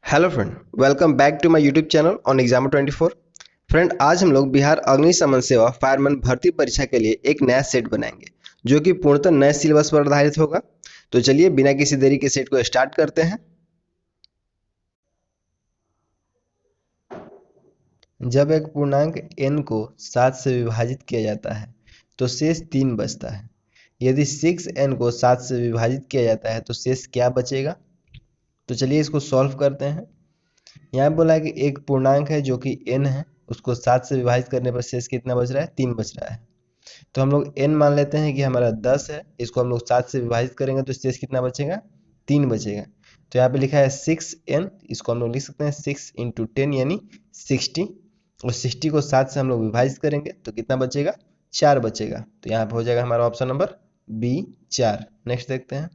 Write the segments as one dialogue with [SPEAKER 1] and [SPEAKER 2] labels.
[SPEAKER 1] Hello friend, welcome back to my YouTube channel on exam 24। Friend, आज हम लोग बिहार अग्निशमन सेवा फायरमैन भर्ती परीक्षा के लिए एक नया सेट बनाएंगे जो कि पूर्णतः नए सिलेबस पर आधारित होगा। तो चलिए बिना किसी देरी के सेट को स्टार्ट करते हैं। जब एक पूर्णांक n को 7 से विभाजित किया जाता है तो शेष 3 बचता है। यदि 6n को 7 से विभाजित किया जाता है तो शेष क्या बचेगा? तो चलिए इसको सॉल्व करते हैं। यहाँ बोला है कि एक पूर्णांक है जो कि n है, उसको 7 से विभाजित करने पर शेष कितना बच रहा है? 3 बच रहा है। तो हम लोग n मान लेते हैं कि हमारा 10 है, इसको हम लोग 7 से विभाजित करेंगे तो शेष कितना बचेगा? 3 बचेगा। तो यहाँ पे लिखा है 6n, इसको हम लोग लिख सकते हैं 6 इंटू 10 यानी 60, और 60 को 7 से हम लोग विभाजित करेंगे तो कितना बचेगा? 4 बचेगा। तो यहाँ पे हो जाएगा हमारा ऑप्शन नंबर बी 4। नेक्स्ट देखते हैं।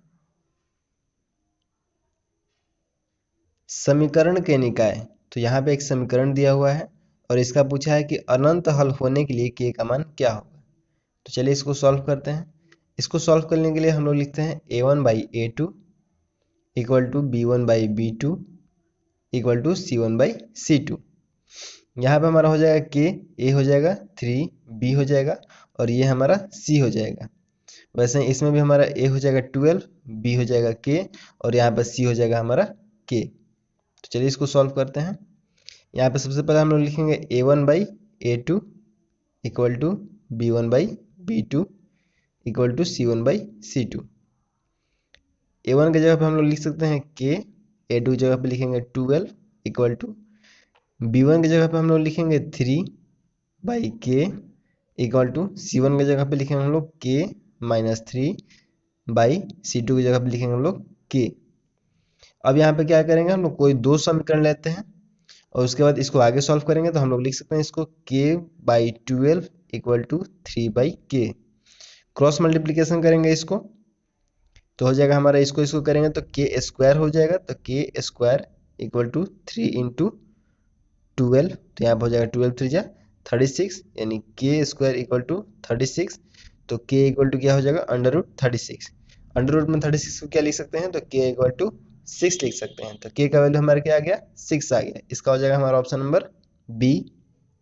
[SPEAKER 1] समीकरण के निकाय। तो यहाँ पे एक समीकरण दिया हुआ है और इसका पूछा है कि अनंत हल होने के लिए k का मान क्या होगा। तो चलिए इसको सॉल्व करते हैं। इसको सॉल्व करने के लिए हम लोग लिखते हैं a1/a2 equal to b1/b2 equal to c1/c2। यहाँ पे हमारा हो जाएगा k, a हो जाएगा 3, b हो जाएगा और ये हमारा c हो जाएगा। वैसे इसमें भी हमारा a हो जाएगा 12, b हो जाएगा k और यहाँ पर c हो जाएगा हमारा k। तो चलिए इसको सॉल्व करते हैं। यहाँ पे सबसे पहले हम लोग लिखेंगे a1/a2 equal to b1/b2 equal to c1/c2। a1 की जगह पे हम लोग लिख सकते हैं k, a2 की जगह पे लिखेंगे 12 इक्वल टू b1 की जगह पे हम लोग लिखेंगे 3/k इक्वल टू c1 की जगह पे लिखेंगे हम लोग k माइनस 3/c2 की जगह पे लिखेंगे हम लोग k। अब यहाँ पे क्या करेंगे, हम लोग कोई दो समीकरण लेते हैं और उसके बाद इसको आगे सॉल्व करेंगे। तो हम लोग लिख सकते हैं इसको k/12 equal to 3/k। Cross multiplication करेंगे इसको तो हो जाएगा हमारा, इसको इसको करेंगे तो k स्क्वायर हो जाएगा। तो k square equal to 3 into 12, तो यहाँ पर हो जाएगा 12 3 जा 36 यानी k स्क्वायर इक्वल टू 36। तो k इक्वल टू क्या हो जाएगा? Under root 36। अंडर रूट में 36 को क्या लिख सकते हैं? तो k इक्वल टू 6 लिख सकते हैं। तो k का वैल्यू हमारा क्या आ गया? 6 आ गया। इसका हो जाएगा हमारा ऑप्शन नंबर बी।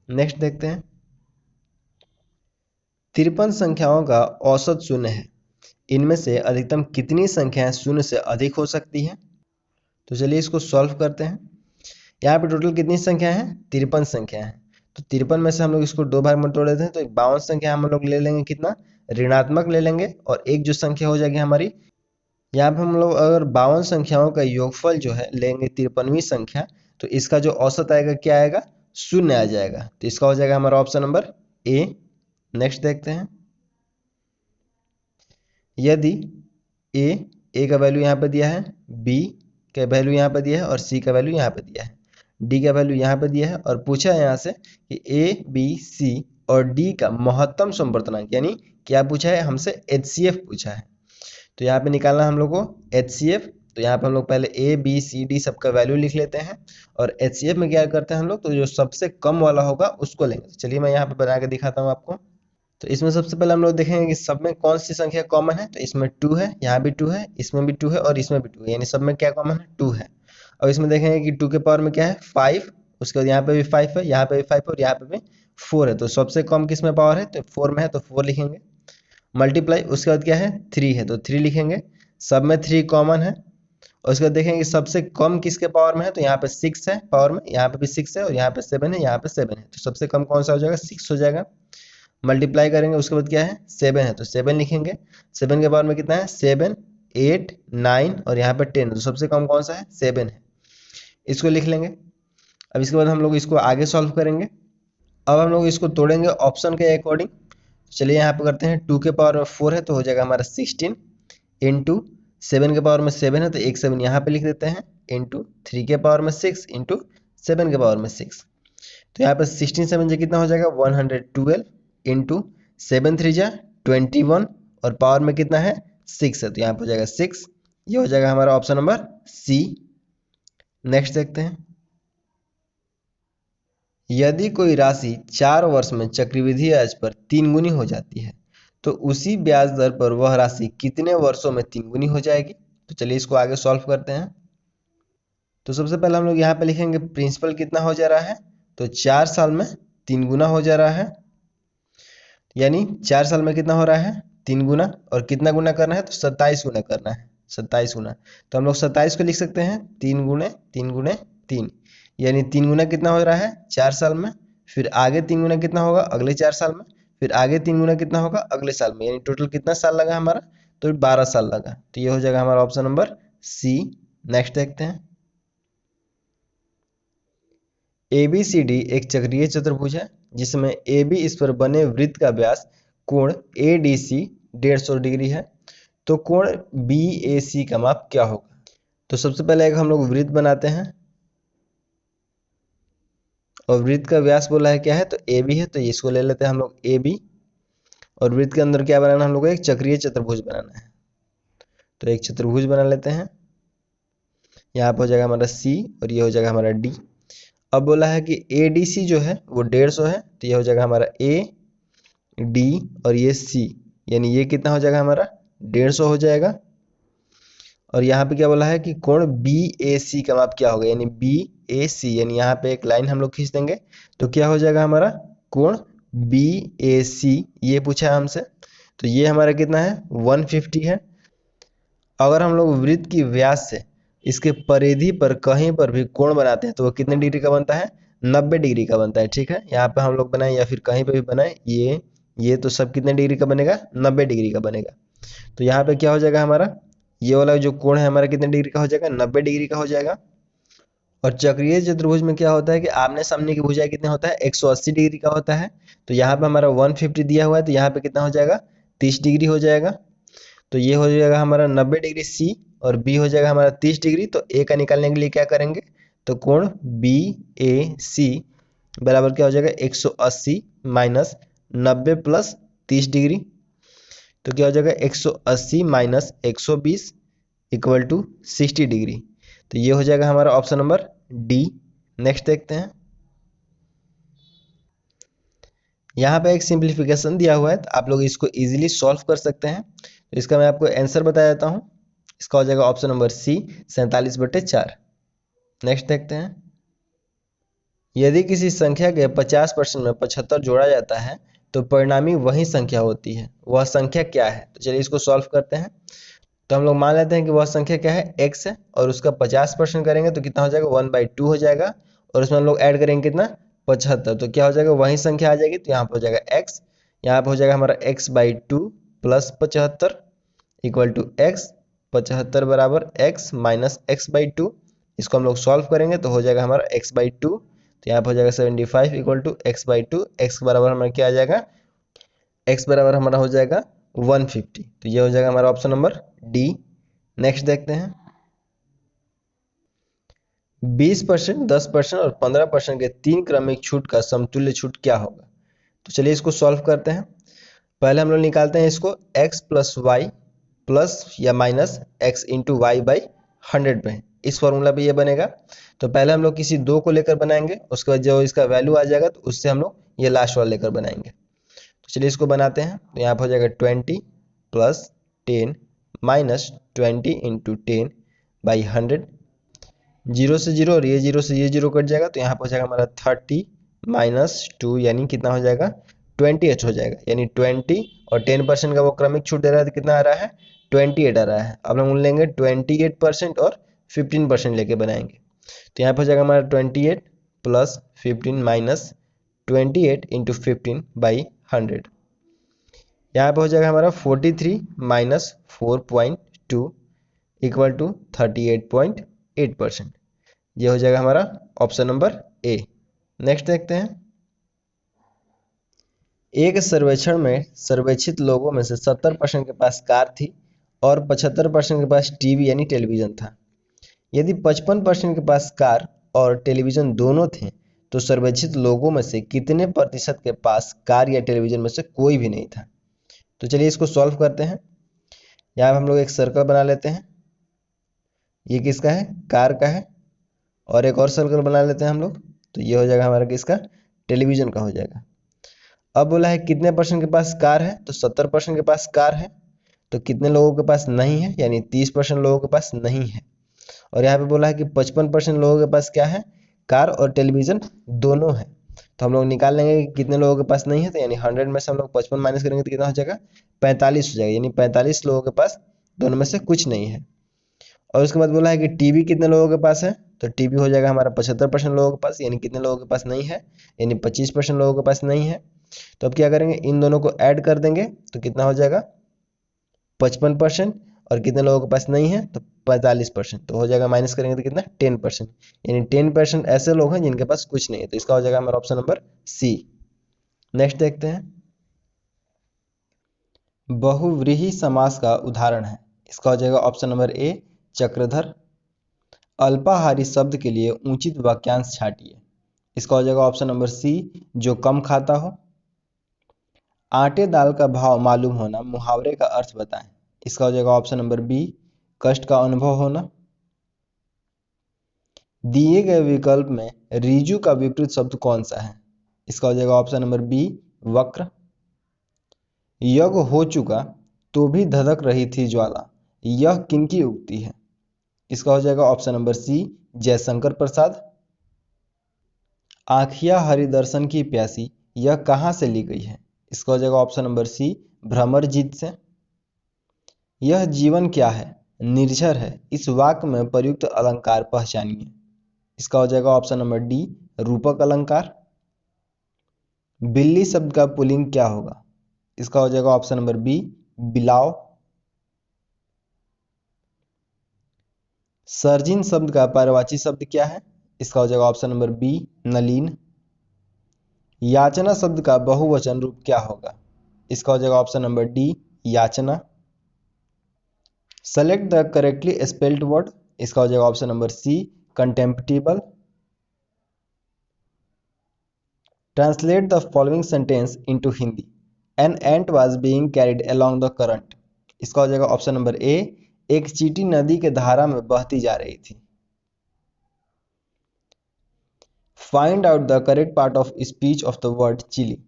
[SPEAKER 1] नेक्स्ट देखते हैं। 53 संख्याओं का औसत शून्य है, इनमें से अधिकतम कितनी संख्याएं शून्य से अधिक हो सकती हैं? तो चलिए इसको सॉल्व करते हैं। यहाँ पे टोटल कितनी संख्या है? 53 संख्या है। तो 53 में से हम लोग इसको दो भाग में तोड़ देते हैं तो 52 संख्या हम लोग ले लेंगे, कितना? ऋणात्मक ले लेंगे। और एक जो संख्या हो जाएगी हमारी, यहाँ पे हम लोग अगर 52 संख्याओं का योगफल जो है लेंगे 53वीं संख्या, तो इसका जो औसत आएगा क्या आएगा? शून्य आ जाएगा। तो इसका हो जाएगा हमारा ऑप्शन नंबर ए। नेक्स्ट देखते हैं। यदि ए का वैल्यू यहाँ पे दिया है, बी का वैल्यू यहाँ पे दिया है और सी का वैल्यू यहाँ पे दिया है, डी का वैल्यू यहाँ पे दिया है और पूछा है यहाँ से कि ए बी सी और डी का महत्तम संवर्तनांक, यानी क्या पूछा है हमसे? HCF पूछा है। तो यहाँ पे निकालना हम लोग को HCF। तो यहाँ पे हम लोग पहले ए बी सी डी सबका वैल्यू लिख लेते हैं और HCF में क्या करते हैं हम लोग? तो जो सबसे कम वाला होगा उसको लेंगे। चलिए मैं यहाँ पे बना के दिखाता हूँ आपको। तो इसमें सबसे पहले हम लोग देखेंगे कि सब में कौन सी संख्या कॉमन है। तो इसमें 2 है, यहाँ भी 2 है, इसमें भी 2 है और इसमें भी 2 है, यानी सब में क्या कॉमन है? 2 है। और इसमें देखेंगे कि 2 के पावर में क्या है? 5। उसके बाद यहाँ पे भी 5 है, यहाँ पे भी 5 है और यहाँ पे भी 4 है। तो सबसे कम किस में पावर है? तो 4 में है, तो 4 लिखेंगे। मल्टीप्लाई, उसके बाद क्या है? 3 है तो 3 लिखेंगे। सब में 3 कॉमन है। और उसके बाद देखेंगे सबसे कम किसके पावर में है? तो यहाँ पे 6 है पावर में, यहाँ पे भी 6 है और यहाँ पे 7 है, यहाँ पे 7 है। तो सबसे कम कौन सा हो जाएगा? 6 हो जाएगा। मल्टीप्लाई करेंगे, उसके बाद क्या है? 7 है तो 7 लिखेंगे। 7 के पावर में कितना है? 7 8 9 और यहाँ पे 10, तो सबसे कम कौन सा है? 7 है। इसको लिख लेंगे। अब इसके बाद हम लोग इसको आगे सॉल्व करेंगे। अब हम लोग इसको तोड़ेंगे ऑप्शन के अकॉर्डिंग। चलिए यहाँ पे करते हैं, 2 के पावर में 4 है तो हो जाएगा हमारा 16 इंटू 7 के पावर में 7 है तो एक 7 यहाँ पे लिख देते हैं, इंटू 3 के पावर में 6 इंटू 7 के पावर में 6। तो यहाँ पे 16 7 कितना हो जाएगा? 112 इंटू 7 3 जा 21 और पावर में कितना है? 6 है, तो यहाँ पे हो जाएगा 6। ये हो जाएगा हमारा ऑप्शन नंबर सी। नेक्स्ट देखते हैं। यदि कोई राशि 4 वर्ष में चक्रवृद्धि ब्याज पर 3 गुनी हो जाती है तो उसी ब्याज दर पर वह राशि कितने वर्षों में 3 गुनी हो जाएगी? तो चलिए इसको आगे सॉल्व करते हैं। तो सबसे पहले हम लोग यहाँ पे लिखेंगे प्रिंसिपल कितना हो जा रहा है, तो 4 साल में 3 गुना हो जा रहा है, यानी 4 साल में कितना हो रहा है 3 गुना, और कितना गुना करना है तो 27 गुना करना है, 27 गुना। तो हम लोग 27 को लिख सकते हैं 3 गुने 3 गुने 3, यानी 3 गुना कितना हो रहा है 4 साल में, फिर आगे 3 गुना कितना होगा अगले 4 साल में, फिर आगे 3 गुना कितना होगा अगले साल में, यानी टोटल कितना साल लगा हमारा, तो 12 साल लगा। तो ये हो जाएगा हमारा ऑप्शन नंबर सी। नेक्स्ट देखते हैं, ABCD एक चक्रीय चतुर्भुज है जिसमें AB इस पर बने वृत्त का व्यास कोण ADC 150 डिग्री है, तो कोण BAC का माप क्या होगा। तो सबसे पहले एक हम लोग वृत्त बनाते हैं, और वृत्त का व्यास बोला है क्या है तो AB है, तो इसको ले लेते हैं हम लोग AB, और वृत्त के अंदर क्या बनाना है हम लोग को एक चक्रीय चतुर्भुज बनाना है, तो एक चतुर्भुज बना लेते हैं। यहाँ पर हो जाएगा हमारा C और ये हो जाएगा हमारा D। अब बोला है कि ADC जो है वो 150 है, तो ये हो जाएगा हमारा AD और ये C, यानी ये कितना हो जाएगा हमारा 150 हो जाएगा। और यहाँ पे क्या बोला है कि कोण BAC का माप क्या होगा, यानी BAC, यानी यहाँ पे एक लाइन हम लोग खींच देंगे, तो क्या हो जाएगा हमारा कोण BAC, ये पूछा है हमसे, तो ये हमारा कितना है 150 है। अगर हम लोग वृत्त की व्यास से इसके परिधि पर कहीं पर भी कोण बनाते हैं तो वो कितने डिग्री का बनता है 90 डिग्री का बनता है। ठीक है, यहाँ पे हम लोग बनाए या फिर कहीं पे भी बनाए, ये तो सब कितने डिग्री का बनेगा 90 डिग्री का बनेगा। तो यहाँ पे क्या हो जाएगा हमारा, ये वाला जो कोण है हमारा कितने डिग्री का हो जाएगा 90 डिग्री का हो जाएगा। और चक्रीय चतुर्भुज में क्या होता है कि आमने सामने की भुजाएं कितने होता है 180 डिग्री का होता है, तो यहाँ पे हमारा 150 दिया हुआ है, तो यहाँ पे कितना हो जाएगा 30 डिग्री हो जाएगा। तो ये हो जाएगा हमारा 90 डिग्री C और B हो जाएगा हमारा 30 डिग्री। तो A का निकालने के लिए क्या करेंगे, तो कोण BAC बराबर क्या हो जाएगा 180 माइनस 90 प्लस 30 डिग्री, तो क्या हो जाएगा 180 माइनस 120 इक्वल टू 60 डिग्री। तो ये हो जाएगा हमारा ऑप्शन नंबर D। नेक्स्ट देखते हैं, यहाँ पे एक सिंप्लीफिकेशन दिया हुआ है, तो आप लोग इसको इजीली सॉल्व कर सकते हैं। तो इसका मैं आपको आंसर बता देता हूँ, इसका हो जाएगा ऑप्शन नंबर C 47/4। नेक्स्ट देखते हैं, यदि किसी संख्या के 50% में 75 जोड़ा जाता है तो परिणामी वही संख्या होती है, वह संख्या क्या है। तो चलिए इसको सॉल्व करते हैं। तो हम लोग मान लेते हैं कि वह संख्या क्या है x है, और उसका 50% करेंगे तो कितना हो जाएगा 1/2 हो जाएगा, और उसमें हम लोग ऐड करेंगे कितना 75, तो क्या हो जाएगा वही संख्या आ जाएगी, तो यहाँ पर हो जाएगा x, यहाँ पर हो जाएगा हमारा x/2 plus 75 equal to x, 75 बराबर x माइनस x/2। इसको हम लोग सॉल्व करेंगे तो हो जाएगा हमारा x/2, तो यहाँ पर हो जाएगा 75 इक्वल टू x/2, x बराबर हमारा क्या आ जाएगा, x बराबर हमारा हो जाएगा 150। तो ये हो जाएगा हमारा ऑप्शन नंबर D। नेक्स्ट देखते हैं, 20%, 10% और 15% के 3 क्रमिक छूट का समतुल्य छूट क्या होगा। तो चलिए इसको सॉल्व करते हैं। पहले हम लोग निकालते हैं इसको x प्लस वाई प्लस या minus x into Y by 100 पे, इस फॉर्मूला पे ये बनेगा। तो पहले हम लोग किसी दो को लेकर बनाएंगे, उसके बाद जो इसका वैल्यू आ जाएगा तो उससे हम लोग ये लास्ट वाला लेकर बनाएंगे। तो चलिए इसको बनाते हैं। तो यहाँ पर हो जाएगा 20 प्लस 10 माइनस 20 इंटू 10 बाई 100, 0 से 0 और ये 0 से ये 0 कट जाएगा, तो यहाँ पर हो जाएगा हमारा 30 माइनस 2, यानी कितना हो जाएगा 28 हो जाएगा, यानी 20 और 10% का वो क्रमिक छूट दे रहा है, तो कितना आ रहा है 28 आ रहा है। अब हम लेंगे 28% और 15% लेके बनाएंगे। तो यहाँ पर हो जाएगा हमारा 28 प्लस 15 माइनस 28 इंटू 15 बाई 100, यहाँ पे हो जाएगा हमारा 43 माइनस 4.2 इक्वल टू 38.8%। ये हो जाएगा हमारा ऑप्शन नंबर A। नेक्स्ट देखते हैं, एक सर्वेक्षण में सर्वेक्षित लोगों में से 70% के पास कार थी और 75% के पास टीवी यानी टेलीविजन था। यदि 55% के पास कार और टेलीविजन दोनों थे तो सर्वेक्षित लोगों में से कितने प्रतिशत के पास कार या टेलीविजन में से कोई भी नहीं था। तो चलिए इसको सॉल्व करते हैं। यहाँ हम लोग एक सर्कल बना लेते हैं, ये किसका है कार का है, और एक और सर्कल बना लेते हैं हम लोग, तो ये हो जाएगा हमारा किसका टेलीविजन का हो जाएगा। अब बोला है कितने परसेंट के पास कार है, तो 70% के पास कार है, तो कितने लोगों के पास नहीं है, यानी 30% लोगों के पास नहीं है। और यहाँ पे बोला है कि 55% लोगों के पास क्या है, कार और टेलीविजन दोनों है। तो हम लोग निकाल लेंगे कि कितने लोगों के पास नहीं है, तो यानी 100 में से हम लोग 55 माइनस करेंगे तो कितना हो जाएगा, 45 हो जाएगा, यानी 45 लोगों के पास दोनों में से कुछ नहीं है। और उसके बाद बोला है कि टीवी कितने लोगों के पास है, तो टीवी हो जाएगा हमारा 75% लोगों के पास, यानी कितने लोगों के पास नहीं है, यानी 25% लोगों के पास नहीं है। तो अब क्या करेंगे, इन दोनों को ऐड कर देंगे तो कितना हो जाएगा 55%, और कितने लोगों के पास नहीं है तो 45%, तो हो जाएगा माइनस करेंगे तो कितना 10%, यानी 10% ऐसे लोग हैं जिनके पास कुछ नहीं है। तो इसका हो जाएगा हमारा ऑप्शन नंबर सी। नेक्स्ट देखते हैं, बहुव्रीहि समास का उदाहरण है, इसका हो जाएगा ऑप्शन नंबर ए चक्रधर। अल्पाहारी शब्द के लिए उचित वाक्यांश छाटिए, इसका हो जाएगा ऑप्शन नंबर सी जो कम खाता हो। आटे दाल का भाव मालूम होना, मुहावरे का अर्थ बताएं, इसका हो जाएगा ऑप्शन नंबर बी कष्ट का अनुभव होना। दिए गए विकल्प में रीजु का विपरीत शब्द कौन सा है, इसका हो जाएगा ऑप्शन नंबर बी वक्र। यज्ञ हो चुका तो भी धधक रही थी ज्वाला, यह किनकी उक्ति है, इसका हो जाएगा ऑप्शन नंबर सी जयशंकर प्रसाद। आँखिया हरिदर्शन की प्यासी, यह कहाँ से ली गई है, इसका हो जाएगा ऑप्शन नंबर सी भ्रमरजीत से। यह जीवन क्या है, निर्झर है, इस वाक्य में प्रयुक्त अलंकार पहचानिए, इसका हो जाएगा ऑप्शन नंबर डी रूपक अलंकार। बिल्ली शब्द का पुल्लिंग क्या होगा, इसका हो जाएगा ऑप्शन नंबर बी बिलाव। सर्जिन शब्द का पर्यायवाची शब्द क्या है, इसका हो जाएगा ऑप्शन नंबर बी नलीन। याचना शब्द का बहुवचन रूप क्या होगा, इसका हो जाएगा ऑप्शन नंबर डी याचना। Select the correctly spelled word, इसका हो जाएगा option number C contemptible. Translate the following sentence into Hindi, an ant was being carried along the current, इसका हो जाएगा ऑप्शन नंबर ए एक चींटी नदी के धारा में बहती जा रही थी। Find out the correct part of speech of the word chilly,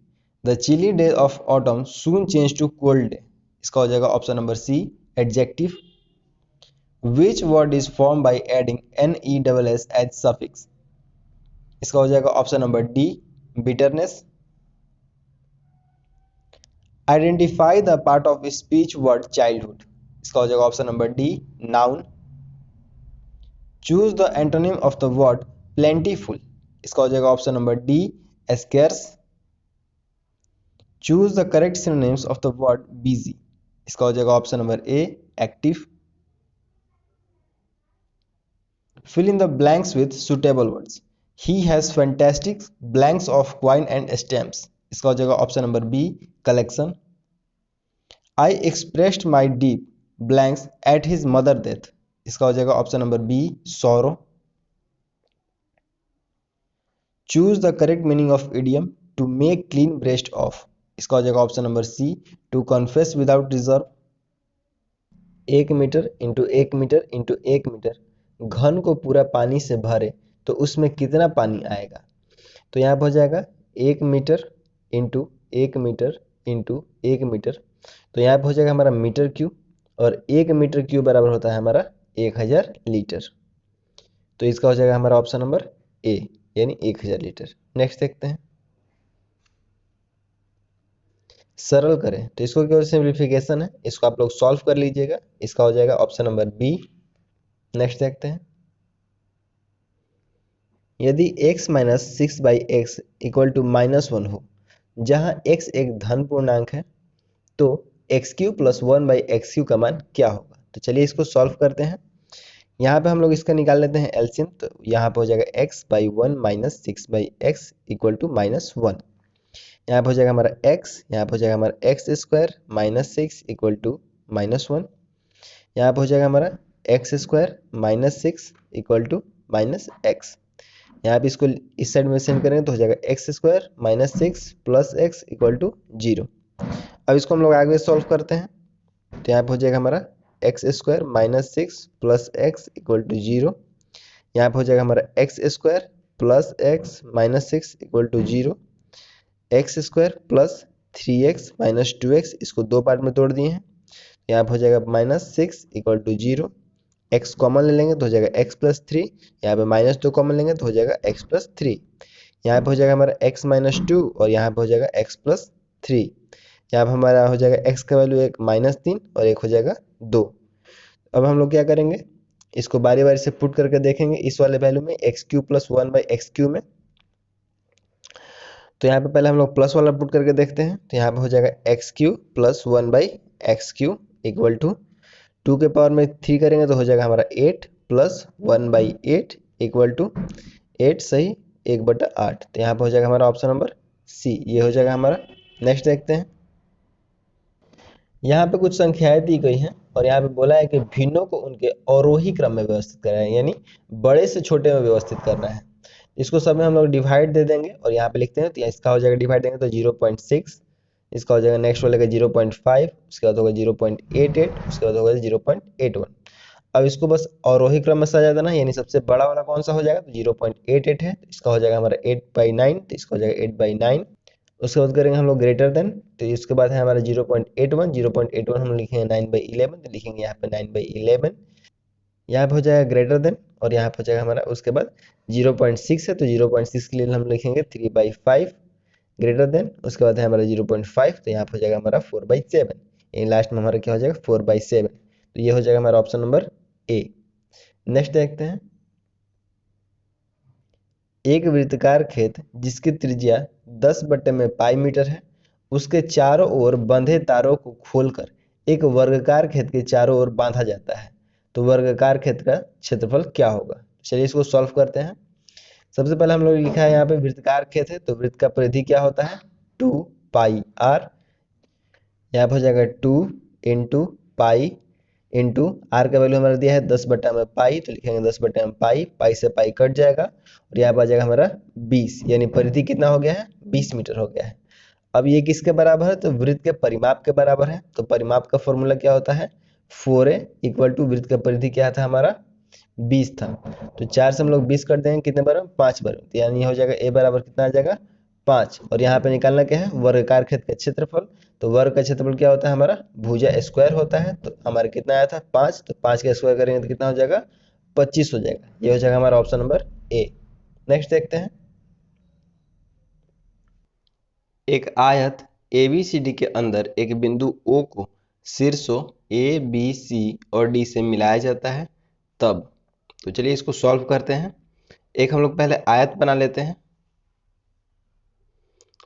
[SPEAKER 1] the chilly day of autumn soon change to cold day, इसका हो जाएगा option number C adjective. Which word is form by adding NESS as suffix, इसका हो जाएगा option number D bitterness. Identify the part of speech word childhood, इसका हो जाएगा option number D noun. Choose the antonym of the word plentiful, इसका हो जाएगा option number D scarce. Choose the correct synonyms of the word busy, इसका हो जाएगा option number A active. Fill in the blanks with suitable words, he has fantastic blanks of coin and stamps, इसका हो जाएगा option number B collection. I expressed my deep blanks at his mother death, इसका हो जाएगा option number B sorrow. Choose the correct meaning of idiom to make clean breast of, इसका हो जाएगा option number C to confess without reserve. 1 metre into 1 metre into 1 metre घन को पूरा पानी से भरे तो उसमें कितना पानी आएगा, तो यहाँ पर हो जाएगा 1 metre into 1 metre into 1 metre, तो यहाँ पर हो जाएगा हमारा मीटर क्यूब, और 1 मीटर क्यूब बराबर होता है हमारा 1000 लीटर, तो इसका हो जाएगा हमारा ऑप्शन नंबर ए यानी 1000 लीटर। नेक्स्ट देखते हैं, सरल करें, तो इसको केवल सिंप्लीफिकेशन है, इसको आप लोग सॉल्व कर लीजिएगा, इसका हो जाएगा ऑप्शन नंबर बी। नेक्स्ट देखते हैं, यदि x minus 6/x equal to -1 हो, जहां x एक धन पूर्णांक है, तो x³ प्लस 1/x³ का मान क्या होगा। तो चलिए इसको सॉल्व करते हैं। यहाँ पे हम लोग इसका निकाल लेते हैं एलसीएम, तो यहाँ पे हो जाएगा x/1 minus 6/x equal to -1। यहाँ पे हो जाएगा हमारा x, यहाँ पे हो जाएगा हमारा x² माइनस 6 इक्वल टू -1, यहाँ पे हो जाएगा हमारा x² minus 6 equal to -x। यहाँ पे इसको इस साइड में सेंड करेंगे तो हो जाएगा x² minus 6 plus x equal to 0। अब इसको हम लोग आगे सॉल्व करते हैं, तो यहाँ पे हो जाएगा हमारा x² minus 6 plus x equal to 0। यहाँ पे हो जाएगा हमारा x² plus x minus 6 equal to 0, x² plus 3x minus 2x, इसको दो पार्ट में तोड़ दिए हैं, यहाँ पे हो जाएगा -6 इक्वल टू 0, x कॉमन ले लेंगे तो हो जाएगा x प्लस 3, यहाँ पे -2 कॉमन लेंगे तो हो जाएगा x प्लस 3, यहाँ पे हो जाएगा हमारा x माइनस 2 और यहाँ पे हो जाएगा x प्लस 3, यहाँ पे हमारा हो जाएगा x का वैल्यू एक -3 और एक हो जाएगा 2। अब हम लोग क्या करेंगे, इसको बारी बारी से पुट करके देखेंगे इस वाले वैल्यू में एक्स क्यू प्लस 1/x³ में। तो यहाँ पे पहले हम लोग प्लस वाला पुट करके देखते हैं, तो यहाँ पे हो जाएगा x³ plus 1/x³ equal to 2 के पावर में 3 करेंगे तो हो जाएगा हमारा 8 प्लस 1/8 इक्वल टू 8 सही 1/8। तो यहाँ पे हो जाएगा हमारा ऑप्शन नंबर सी, ये हो जाएगा हमारा। नेक्स्ट देखते हैं, यहाँ पे कुछ संख्याएं दी गई हैं और यहाँ पे बोला है कि भिन्नों को उनके अवरोही क्रम में व्यवस्थित करना है, यानी बड़े से छोटे में व्यवस्थित करना है। इसको सब में हम लोग डिवाइड दे देंगे और यहाँ पे लिखते हैं, तो इसका हो जाएगा डिवाइड देंगे तो 0.6, इसका हो जाएगा नेक्स्ट वाले का 0.5, उसके बाद होगा 0.88, उसके बाद होगा 0.81। अब इसको बस अवरोही क्रम में सजा देना, यानी सबसे बड़ा वाला कौन सा हो जाएगा, तो 0.88 है, तो इसका हो जाएगा हमारा 8/9, तो इसका हो जाएगा 8/9। उसके बाद करेंगे हम लोग ग्रेटर देन, तो इसके बाद है हमारा 0.81 हम लिखेंगे 9/11, तो लिखेंगे यहाँ पे 9/11। यहाँ पे हो जाएगा ग्रेटर देन और यहाँ पे हो जाएगा हमारा, उसके बाद 0.6 है तो 0.6 के लिए हम लिखेंगे 3/5 ग्रेटर देन, उसके बाद है हमारा 0.5, तो यहाँ पे हो जाएगा हमारा 4/7, यानी लास्ट में हमारा क्या हो जाएगा 4/7। तो ये हो जाएगा हमारा ऑप्शन नंबर ए। नेक्स्ट देखते हैं, एक वृत्ताकार खेत जिसकी त्रिज्या 10/पाई मीटर है, उसके चारों ओर बंधे तारों को खोलकर एक वर्गाकार खेत के चारों ओर बांधा जाता है, तो वर्गाकार खेत का क्षेत्रफल क्या होगा। चलिए इसको सॉल्व करते हैं। सबसे पहले हम लोग लिखा है यहाँ पे वृत्ताकार खेत है, तो वृत्त का परिधि क्या होता है 2πr, यहाँ पे हो जाएगा 2 इंटू पाई इंटू आर का वैल्यू हमारा दिया है 10/पाई, तो लिखेंगे 10/पाई, पाई से पाई कट जाएगा और यहाँ पर आ जाएगा हमारा 20, यानी परिधि कितना हो गया है 20 मीटर हो गया है। अब ये किसके बराबर है, तो वृत्त के परिमाप के बराबर है। तो परिमाप का फॉर्मूला क्या होता है 4a इक्वल टू वृत्त का परिधि क्या था हमारा 20 था, तो 4 से हम लोग 20 कर देंगे कितने बार 5 बार, तो यानी हो जाएगा a बराबर कितना आ जाएगा 5। और यहाँ पे निकालना क्या है वर्गाकार खेत का क्षेत्रफल, तो वर्ग का क्षेत्रफल क्या होता है हमारा भुजा स्क्वायर होता है, तो हमारा कितना आया था 5, तो 5 का स्क्वायर करेंगे तो कितना हो जाएगा 25 हो जाएगा। ये हो जाएगा हमारा ऑप्शन नंबर ए। नेक्स्ट देखते हैं, एक आयत ABCD के अंदर एक बिंदु O को शीर्षों A, B, C और D से मिलाया जाता है तब। तो चलिए इसको सॉल्व करते हैं। एक हम लोग पहले आयत बना लेते हैं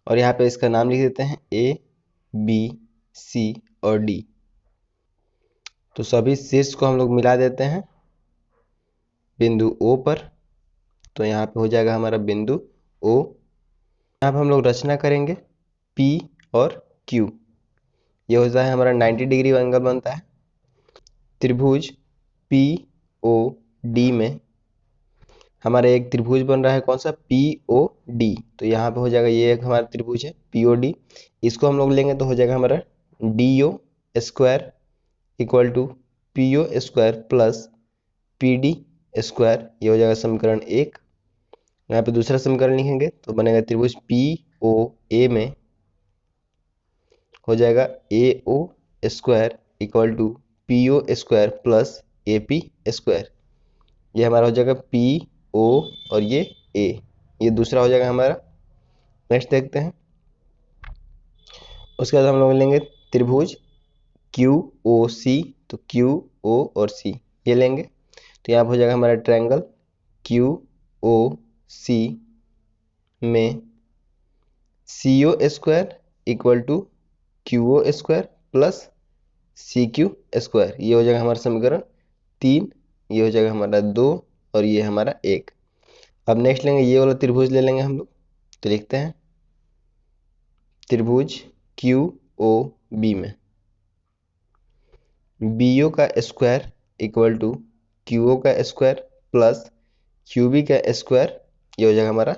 [SPEAKER 1] और यहाँ पे इसका नाम लिख देते हैं A, B, C और D। तो सभी शीर्ष को हम लोग मिला देते हैं बिंदु O पर, तो यहाँ पे हो जाएगा हमारा बिंदु O। यहाँ पे हम लोग रचना करेंगे P और Q, ये हो जाए हमारा 90 डिग्री एंगल बनता है। त्रिभुज POD में हमारा एक त्रिभुज बन रहा है कौन सा POD, तो यहाँ पे हो जाएगा ये एक हमारा त्रिभुज है POD, इसको हम लोग लेंगे तो हो जाएगा हमारा DO square equal to PO square plus PD square, ये हो जाएगा समीकरण 1। यहाँ पे दूसरा समीकरण लिखेंगे तो बनेगा त्रिभुज POA में हो जाएगा AO square equal to PO square plus AP square, ये हमारा हो जाएगा PO और ये A, ये दूसरा हो जाएगा हमारा। नेक्स्ट देखते हैं, उसके बाद हम लोग लेंगे त्रिभुज QOC, तो QO और C ये लेंगे, तो यहाँ पर हो जाएगा हमारा ट्रायंगल QOC में CO square equal to QO square plus CQ square, ये हो जाएगा हमारा समीकरण 3, ये हो जाएगा हमारा 2 और ये हमारा 1। अब नेक्स्ट लेंगे ये वाला त्रिभुज ले लेंगे हम लोग, तो लिखते हैं त्रिभुज QOB में BO का स्क्वायर इक्वल टू QO का स्क्वायर प्लस QB का स्क्वायर, ये हो जाएगा हमारा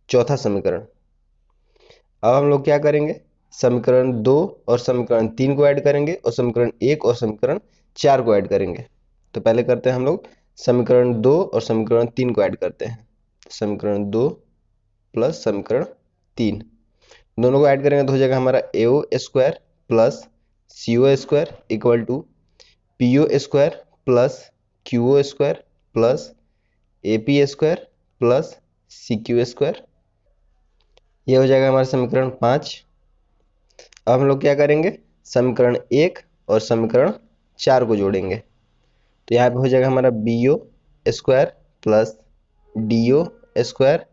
[SPEAKER 1] चौथा समीकरण। अब हम लोग क्या करेंगे समीकरण 2 और समीकरण 3 को ऐड करेंगे और समीकरण 1 और समीकरण 4 को ऐड करेंगे। तो पहले करते हैं हम लोग समीकरण 2 और समीकरण 3 को ऐड करते हैं, समीकरण 2 प्लस समीकरण 3 दोनों को ऐड करेंगे तो हो जाएगा हमारा AO square plus CO square equal to PO square plus Q square plus A P square plus C Q square. ये हो जाएगा हमारा समीकरण 5। अब हम लोग क्या करेंगे, समीकरण 1 और समीकरण 4 को जोड़ेंगे। तो यहाँ पे हो जाएगा हमारा B O square plus D O square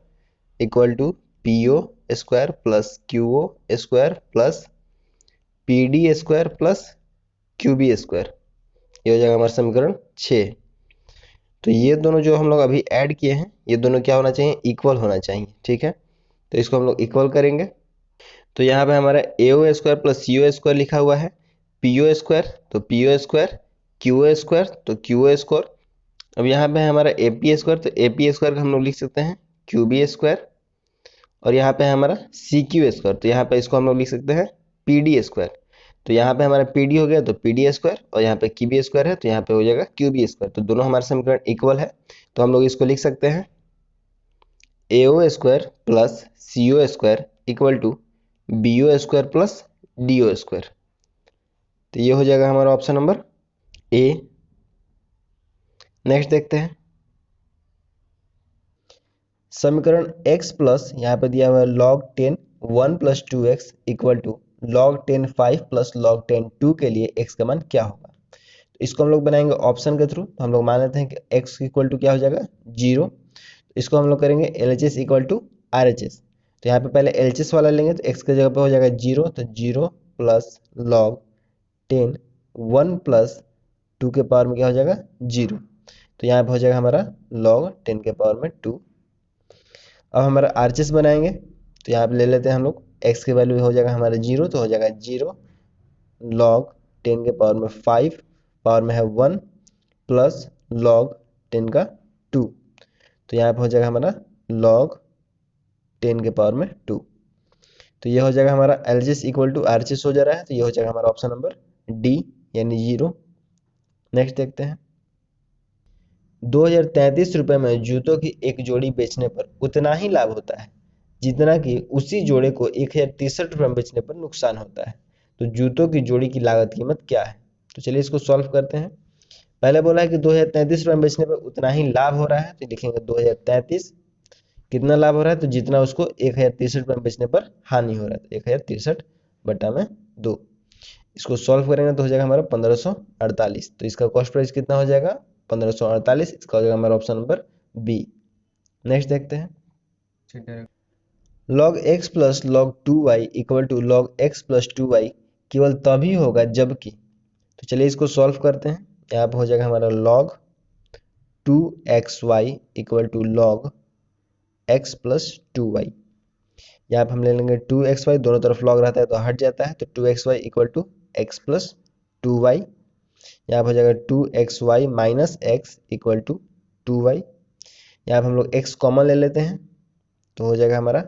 [SPEAKER 1] equal to P O square plus Q O square plus P D square plus Q B square. ये हो जाएगा हमारा समीकरण 6। तो ये दोनों जो हम लोग अभी ऐड किए हैं, ये दोनों क्या होना चाहिए, इक्वल होना चाहिए। ठीक है, तो इसको हम लोग इक्वल करेंगे। तो यहाँ पे हमारा A O square plus C O square लिखा हुआ है, पी ओ स्क्वायर तो P O square, Q O square तो क्यू ओ स्क्वायर। अब यहाँ पे हमारा ए पी स्क्वायर तो ए पी स्क्वायर का हम लोग लिख सकते हैं क्यू बी स्क्वायर। और यहाँ पे हमारा सी क्यू स्क्वायर तो यहाँ पे इसको हम लोग लिख सकते हैं पी डी स्क्वायर। तो यहाँ पे हमारा पी डी हो गया तो पी डी स्क्वायर, और यहाँ पे क्यू बी स्क्वायर है तो यहाँ पे हो जाएगा क्यू बी स्क्वायर। तो दोनों हमारे समीकरण इक्वल है, तो हम लोग इसको लिख सकते हैं A O square plus C O square equal to B O square plus D O square. तो ये हो जाएगा हमारा ऑप्शन नंबर ए। नेक्स्ट देखते हैं समीकरण x प्लस यहाँ पे दिया हुआ है log 10 1 plus 2x equal to log 10 5 plus log 10 2 के लिए x का मान क्या होगा। तो इसको हम लोग बनाएंगे ऑप्शन के थ्रू। तो हम लोग मान लेते हैं कि x इक्वल टू क्या हो जाएगा 0। इसको हम लोग करेंगे LHS इक्वल टू RHS। तो यहाँ पे पहले LHS वाला लेंगे तो x के जगह पे हो जाएगा 0, तो 0 प्लस log 10 1 प्लस 2 के पावर में क्या हो जाएगा 0। तो यहाँ पे हो जाएगा हमारा log 10 के पावर में 2। अब हमारा आरचेस बनाएंगे तो यहाँ पे ले लेते हैं हम लोग x की वैल्यू हो जाएगा हमारा 0, तो हो जाएगा 0 log 10 के पावर में 5 पावर में है 1 प्लस log 10 का 2। तो यहाँ पे हो जाएगा हमारा log 10 के पावर में 2। तो ये हो जाएगा हमारा एलजीएस इक्वल टू आरचेस हो जा रहा है, तो ये हो जाएगा हमारा ऑप्शन नंबर डी यानी 0। नेक्स्ट देखते हैं 2033 रुपये में जूतों की एक जोड़ी बेचने पर उतना ही लाभ होता है जितना कि उसी जोड़े को 1063 रुपये में बेचने पर नुकसान होता है। तो जूतों की जोड़ी की लागत कीमत क्या है। तो चलिए इसको सॉल्व करते हैं। पहले बोला है कि 2033 रुपये में बेचने पर उतना ही लाभ हो रहा है, तो लिखेंगे 2033 कितना लाभ हो रहा है, तो जितना उसको 1063 रुपये में बेचने पर हानि हो रहा है, तो 1063 बटा में 2। इसको सॉल्व करेंगे तो हो जाएगा हमारा 1548। तो इसका कॉस्ट प्राइस कितना हो जाएगा 1548। इसका हो जाएगा हमारा ऑप्शन नंबर बी। नेक्स्ट देखते हैं log x plus log 2y equal to log x plus 2y केवल तभी होगा जबकि। तो चलिए इसको सॉल्व करते हैं। यहाँ पर हो जाएगा हमारा log 2xy equal to log x plus 2y। यहाँ पर हम ले लेंगे 2xy, दोनों तरफ log रहता है तो हट जाता है, तो 2xy equal to x plus 2y। यहाँ पर हो जाएगा 2xy minus x equal to 2y। यहाँ पर हम लोग x कॉमन ले लेते हैं तो हो जाएगा हमारा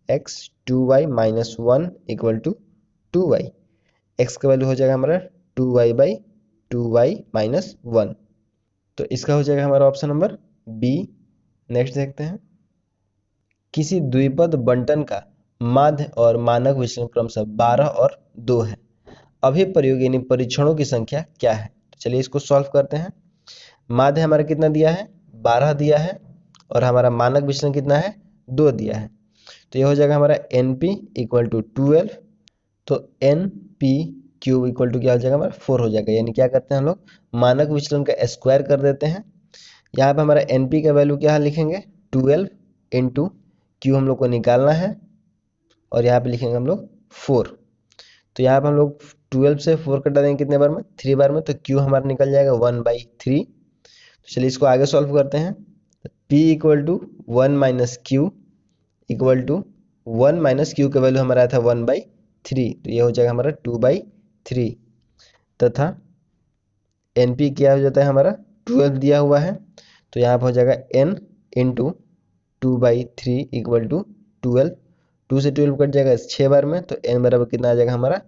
[SPEAKER 1] x 2y minus 1 equal to 2y। x का वैल्यू हो जाएगा हमारा 2y बाई 2y माइनस 1। तो इसका हो जाएगा हमारा ऑप्शन नंबर बी। नेक्स्ट देखते हैं किसी द्विपद बंटन का माध्य और मानक विचलन क्रमशः 12 और 2 है। अभिप्रयोग यानी परीक्षणों की संख्या क्या है। तो चलिए इसको सॉल्व करते हैं। माध्य हमारा कितना दिया है 12 दिया है, और हमारा मानक विचलन कितना है 2 दिया है। तो ये हो जाएगा हमारा NP इक्वल टू 12। तो NP क्यूब इक्वल टू क्या हो जाएगा हमारा 4 हो जाएगा। यानी क्या करते हैं हम लोग मानक विचलन का स्क्वायर कर देते हैं। यहाँ पे हमारा NP का वैल्यू क्या लिखेंगे 12 इंटू क्यू हम लोग को निकालना है, और यहाँ पे लिखेंगे हम लोग 4। तो यहाँ पे हम लोग 12 से 4 कटा देंगे कितने बार में 3 बार में, तो क्यू हमारा निकल जाएगा 1/3। तो चलिए इसको आगे सॉल्व करते हैं। P equal to 1 minus Q equal to 1 minus Q का वैल्यू हमारा आया था 1/3, तो ये हो जाएगा हमारा 2/3 तथा NP क्या हो जाता है हमारा 12 दिया हुआ है, तो यहाँ पर हो जाएगा N इंटू 2/3 इक्वल टू 12। 2 से 12 कट जाएगा 6 बार में, तो N बराबर कितना आ जाएगा हमारा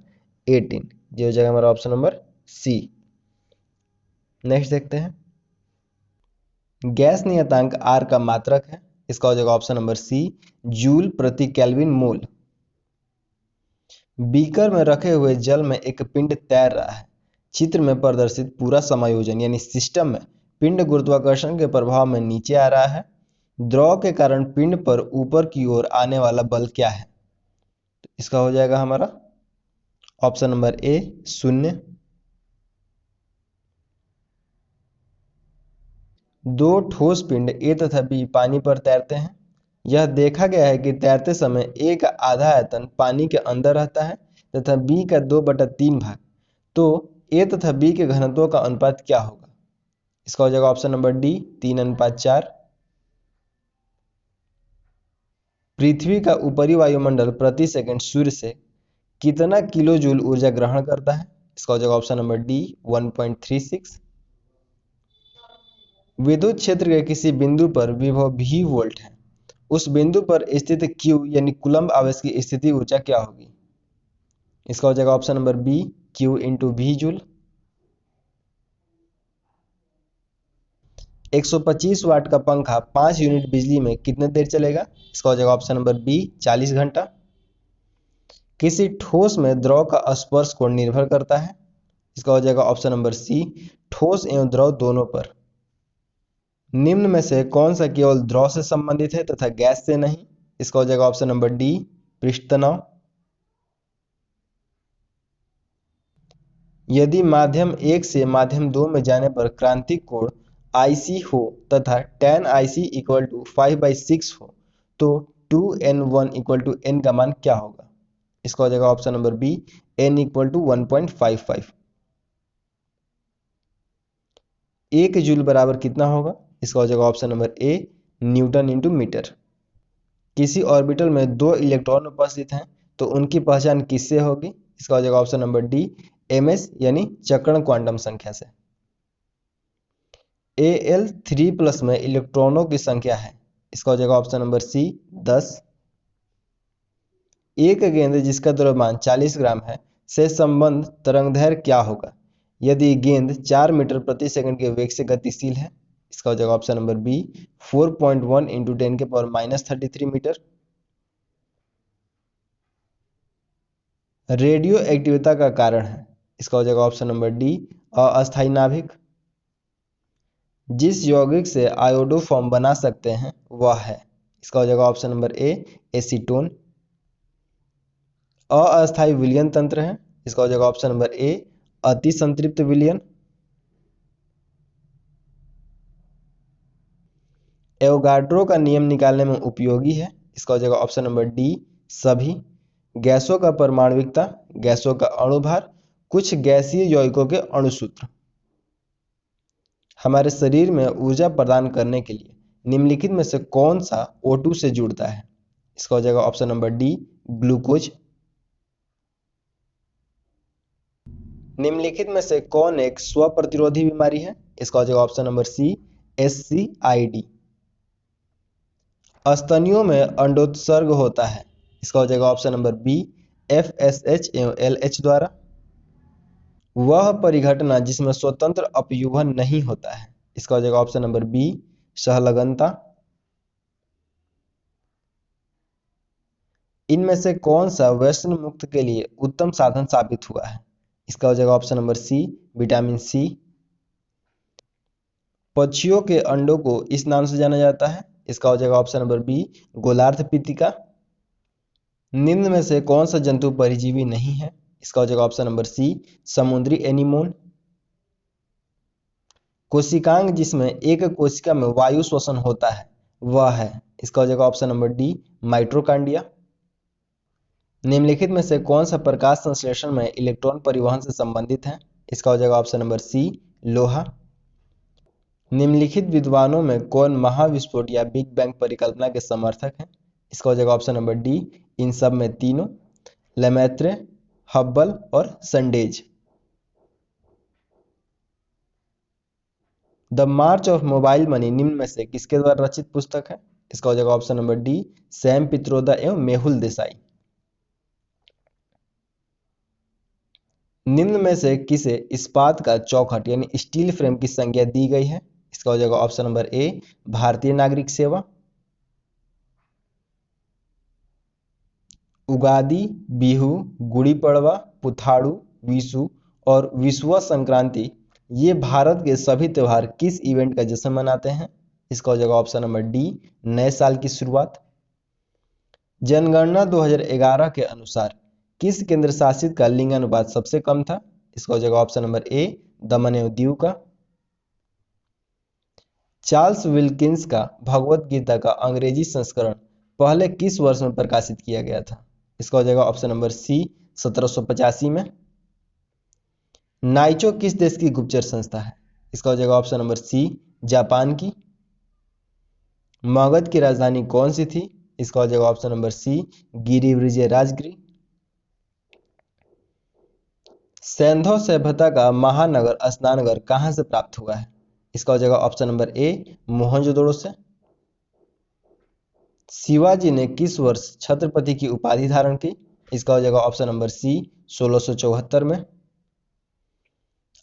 [SPEAKER 1] 18। ये हो जाएगा हमारा ऑप्शन नंबर सी। नेक्स्ट देखते हैं गैस नियतांक R का मात्रक है। इसका हो जाएगा ऑप्शन नंबर सी जूल प्रति केल्विन मोल। बीकर में रखे हुए जल में एक पिंड तैर रहा है। चित्र में प्रदर्शित पूरा समायोजन यानी सिस्टम में पिंड गुरुत्वाकर्षण के प्रभाव में नीचे आ रहा है। द्रव के कारण पिंड पर ऊपर की ओर आने वाला बल क्या है? तो इसका हो जाएगा हमारा ऑप्शन नंबर ए 0। दो ठोस पिंड ए तथा बी पानी पर तैरते हैं। यह देखा गया है कि तैरते समय ए का आधा आयतन पानी के अंदर रहता है तथा बी का 2/3 भाग। तो ए तथा बी के घनत्व का अनुपात क्या होगा? इसका हो जाएगा ऑप्शन नंबर डी 3:4। पृथ्वी का ऊपरी वायुमंडल प्रति सेकंड सूर्य से कितना किलो जूल ऊर्जा ग्रहण करता है? इसका हो जाएगा ऑप्शन नंबर डी 1.36। विद्युत क्षेत्र के किसी बिंदु पर विभव v वोल्ट है। उस बिंदु पर स्थित q यानी कूलम्ब आवेश की स्थिति ऊर्जा क्या होगी? इसका हो जाएगा option number B q into V joule. 125 watt का पंखा 5 यूनिट बिजली में कितने देर चलेगा? इसका हो जाएगा ऑप्शन नंबर बी 40 घंटा। किसी ठोस में द्रव का स्पर्श कोण निर्भर करता है। इसका हो जाएगा ऑप्शन नंबर सी ठोस एवं द्रव दोनों पर। निम्न में से कौन सा केवल द्रव से संबंधित है तथा गैस से नहीं? इसका हो जाएगा ऑप्शन नंबर डी पृष्ठ तनाव। यदि माध्यम 1 से माध्यम 2 में जाने पर क्रांतिक कोण IC हो तथा tan IC इक्वल टू 5/6 हो तो 2n1 इक्वल टू n का मान क्या होगा? इसका हो जाएगा option number B n equal to 1.55। 1 joule बराबर कितना होगा? इसका हो जाएगा option number A newton into metre. किसी ऑर्बिटल में 2 इलेक्ट्रॉन उपस्थित हैं तो उनकी पहचान किससे होगी? इसका हो जाएगा ऑप्शन नंबर डी ms यानी चक्रण क्वांटम संख्या से। Al3+ में इलेक्ट्रॉनों की संख्या है। इसका हो जाएगा ऑप्शन नंबर सी 10। एक गेंद जिसका द्रव्यमान 40 ग्राम है से संबंध तरंगदैर्घ्य क्या होगा यदि गेंद 4 मीटर प्रति सेकंड के वेग से गतिशील है? इसका हो जाएगा option number B 4.1 into 10⁻³ metre. Radioactivity का कारण है। इसका हो जाएगा ऑप्शन नंबर डी अस्थायी नाभिक। जिस यौगिक से आयोडो फॉर्म बना सकते हैं वह है। इसका हो जाएगा ऑप्शन नंबर ए एसीटोन। अस्थायी विलयन तंत्र है। इसका हो जाएगा ऑप्शन नंबर ए अति संतृप्त विलयन। एवोगाड्रो का नियम निकालने में उपयोगी है। इसका हो जाएगा ऑप्शन नंबर डी सभी। गैसों का परमाणुकता, गैसों का अणुभार, कुछ गैसीय यौगिकों के अणुसूत्र। हमारे शरीर में ऊर्जा प्रदान करने के लिए निम्नलिखित में से कौन सा O2 से जुड़ता है? इसका हो जाएगा ऑप्शन नंबर डी ग्लूकोज। निम्नलिखित में से कौन एक स्व प्रतिरोधी बीमारी है? इसका हो जाएगा ऑप्शन नंबर सी SCID। स्तनियों में अंडोत्सर्ग होता है। इसका हो जाएगा ऑप्शन नंबर बी FSH एवं LH द्वारा। वह परिघटना जिसमें स्वतंत्र अपयूहन नहीं होता है। इसका हो जाएगा ऑप्शन नंबर बी सहलगनता। इनमें से कौन सा व्यसन मुक्त के लिए उत्तम साधन साबित हुआ है? इसका हो जाएगा option number C vitamin C. पक्षियों के अंडों को इस नाम से जाना जाता है। इसका हो जाएगा ऑप्शन नंबर बी गोलार्ध पीतिका। निम्न में से कौन सा जंतु परिजीवी नहीं है? इसका हो जाएगा ऑप्शन नंबर सी समुद्री एनीमोन। कोशिकांग जिसमें एक कोशिका में वायु श्वसन होता है वह है। इसका हो जाएगा ऑप्शन नंबर डी माइट्रोकांडिया। निम्नलिखित में से कौन सा प्रकाश संश्लेषण में इलेक्ट्रॉन परिवहन से संबंधित है? इसका हो जाएगा ऑप्शन नंबर सी लोहा। निम्नलिखित विद्वानों में कौन महाविस्फोट या बिग बैंग परिकल्पना के समर्थक हैं? इसका हो जाएगा ऑप्शन नंबर डी इन सब में तीनों लेमैत्रे, हब्बल और Sundays. The March of mobile money निम्न में से किसके द्वारा रचित पुस्तक है? इसका हो जाएगा option number D Sam Pitroda एवं मेहुल देसाई। निम्न में से किसे इस्पात का चौखट यानी स्टील फ्रेम की संज्ञा दी गई है? इसका हो जाएगा ऑप्शन नंबर ए भारतीय नागरिक सेवा। उगादी, बिहू, गुड़ी पड़वा, पुथाड़ू, विशु और विषुआ संक्रांति ये भारत के सभी त्योहार किस इवेंट का जश्न मनाते हैं? इसका हो जाएगा ऑप्शन नंबर डी, नए साल की शुरुआत। जनगणना 2011 के अनुसार किस केंद्र शासित का लिंगानुपात सबसे कम था? इसका हो जाएगा ऑप्शन नंबर ए, दमन एवं दीव का। चार्ल्स विल्किंस का भगवत गीता का अंग्रेजी संस्करण पहले किस वर्ष में प्रकाशित किया गया था? इसका हो जाएगा ऑप्शन नंबर सी, 1785 में। नाइचो किस देश की गुप्तचर संस्था है? इसका हो जाएगा ऑप्शन नंबर सी, जापान की। मगध की राजधानी कौन सी थी? इसका हो जाएगा ऑप्शन नंबर सी, गिरिविजय राजगिरी। सैंधव सभ्यता का महानगर स्नानघर कहां से प्राप्त हुआ है? इसका हो जाएगा ऑप्शन नंबर ए, मोहनजोदड़ो से। शिवाजी ने किस वर्ष छत्रपति की उपाधि धारण की? इसका हो जाएगा ऑप्शन नंबर सी, 1674 में।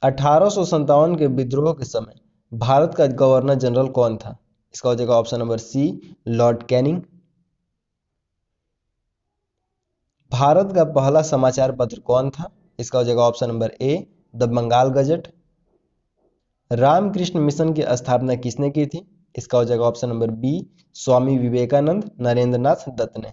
[SPEAKER 1] 1857 के विद्रोह के समय भारत का गवर्नर जनरल कौन था? इसका हो जाएगा option number C, Lord Canning. भारत का पहला समाचार पत्र कौन था? इसका हो जाएगा option number A, the Bengal Gazette. Ramakrishna Mission की स्थापना किसने की थी? इसका हो जाएगा option number B, Swami Vivekananda Narendranath Datta ने।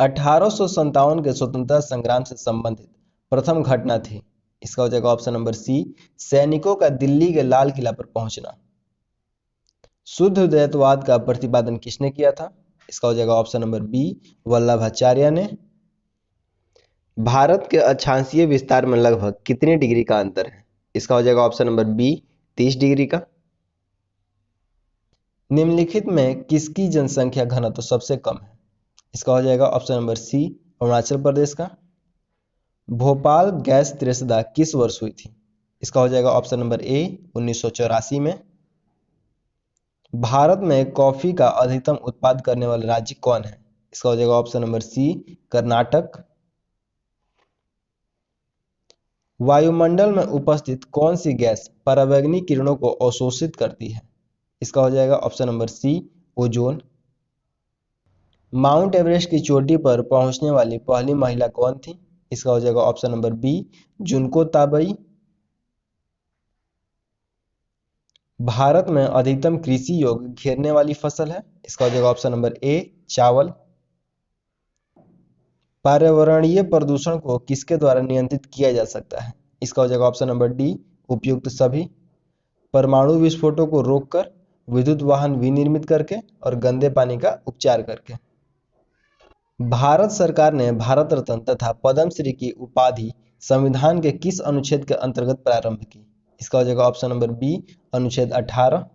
[SPEAKER 1] 1857 के स्वतंत्रता संग्राम से संबंधित प्रथम घटना थी। इसका हो जाएगा ऑप्शन नंबर सी, सैनिकों का दिल्ली के लाल किला पर पहुंचना। शुद्ध द्वैतवाद का प्रतिपादन किसने किया था? इसका हो जाएगा ऑप्शन नंबर बी, वल्लभाचार्य ने। भारत के अक्षांशीय विस्तार में लगभग कितने डिग्री का अंतर है? इसका हो जाएगा ऑप्शन नंबर बी, 30 डिग्री का। निम्नलिखित में किसकी जनसंख्या घनत्व तो सबसे कम है? इसका हो जाएगा ऑप्शन नंबर सी, अरुणाचल प्रदेश का। भोपाल गैस त्रैसदा किस वर्ष हुई थी? इसका हो जाएगा ऑप्शन नंबर ए, 1984 में। भारत में कॉफी का अधिकतम उत्पादन करने वाला राज्य कौन है? इसका हो जाएगा ऑप्शन नंबर सी, कर्नाटक। वायुमंडल में उपस्थित कौन सी गैस पराबैंगनी किरणों को अवशोषित करती है? इसका हो जाएगा option number C, ozone. Mount Everest की चोटी पर पहुंचने वाली पहली महिला कौन थी? इसका हो जाएगा ऑप्शन नंबर बी, जुनको ताबई। भारत में अधिकतम कृषि योग्य घेरने वाली फसल है? इसका हो जाएगा ऑप्शन नंबर ए, चावल। पर्यावरणीय प्रदूषण को किसके द्वारा नियंत्रित किया जा सकता है? इसका हो जाएगा ऑप्शन नंबर डी, उपयुक्त सभी। परमाणु विस्फोटों को रोककर, विद्युत वाहन विनिर्मित करके और गंदे पानी का उपचार करके। भारत सरकार ने भारत रत्न तथा पद्मश्री की उपाधि संविधान के किस अनुच्छेद के अंतर्गत प्रारंभ की? इसका हो जाएगा ऑप्शन नंबर बी, अनुच्छेद 18।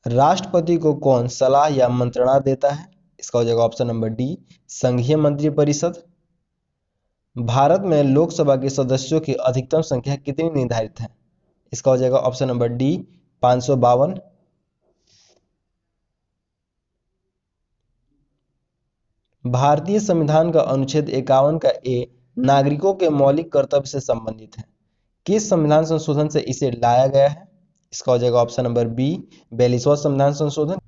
[SPEAKER 1] राष्ट्रपति को कौन सलाह या मंत्रणा देता है? इसका हो जाएगा ऑप्शन नंबर डी, संघीय मंत्रिपरिषद। भारत में लोकसभा के सदस्यों की अधिकतम संख्या कितनी निर्धारित है? इसका हो जाएगा ऑप्शन नंबर डी, 552। भारतीय संविधान का अनुच्छेद 51 का ए नागरिकों के मौलिक कर्तव्य से संबंधित है। किस संविधान संशोधन से इसे लाया गया है? इसका हो जाएगा ऑप्शन नंबर बी, 42वां संविधान संशोधन।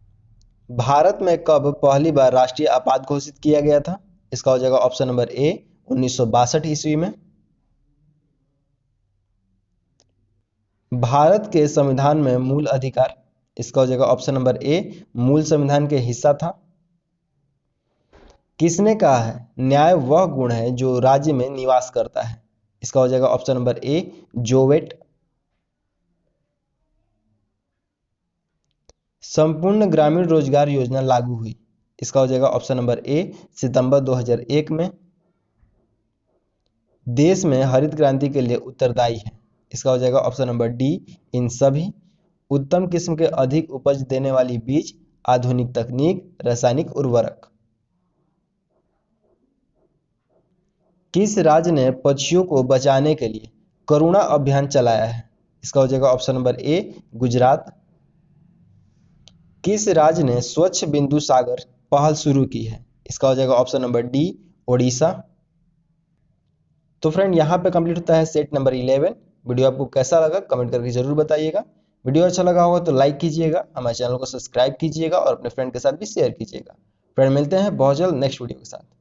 [SPEAKER 1] भारत में कब पहली बार राष्ट्रीय आपात घोषित किया गया था? इसका हो जाएगा ऑप्शन नंबर ए, 1962 ईस्वी में। भारत के संविधान में मूल अधिकार, इसका हो जाएगा ऑप्शन नंबर ए, मूल संविधान के हिस्सा था। किसने कहा है न्याय वह गुण है जो राज्य में निवास करता है? इसका हो जाएगा ऑप्शन नंबर ए, जोवेट। संपूर्ण ग्रामीण रोजगार योजना लागू हुई? इसका हो जाएगा ऑप्शन नंबर ए, सितंबर 2001 में। देश में हरित क्रांति के लिए उत्तरदायी है? इसका हो जाएगा ऑप्शन नंबर डी, इन सभी। उत्तम किस्म के अधिक उपज देने वाली बीज, आधुनिक तकनीक, रासायनिक उर्वरक। किस राज्य ने पक्षियों को बचाने के लिए करुणा अभियान चलाया है? इसका हो जाएगा ऑप्शन नंबर ए, गुजरात। किस राज्य ने स्वच्छ बिंदु सागर पहल शुरू की है? इसका हो जाएगा ऑप्शन नंबर डी, ओडिशा। तो फ्रेंड यहाँ पे कंप्लीट होता है सेट नंबर 11। वीडियो आपको कैसा लगा कमेंट करके जरूर बताइएगा। वीडियो अच्छा लगा होगा तो लाइक कीजिएगा, हमारे चैनल को सब्सक्राइब कीजिएगा और अपने फ्रेंड के साथ भी शेयर कीजिएगा। फ्रेंड मिलते हैं बहुत जल्द नेक्स्ट वीडियो के साथ।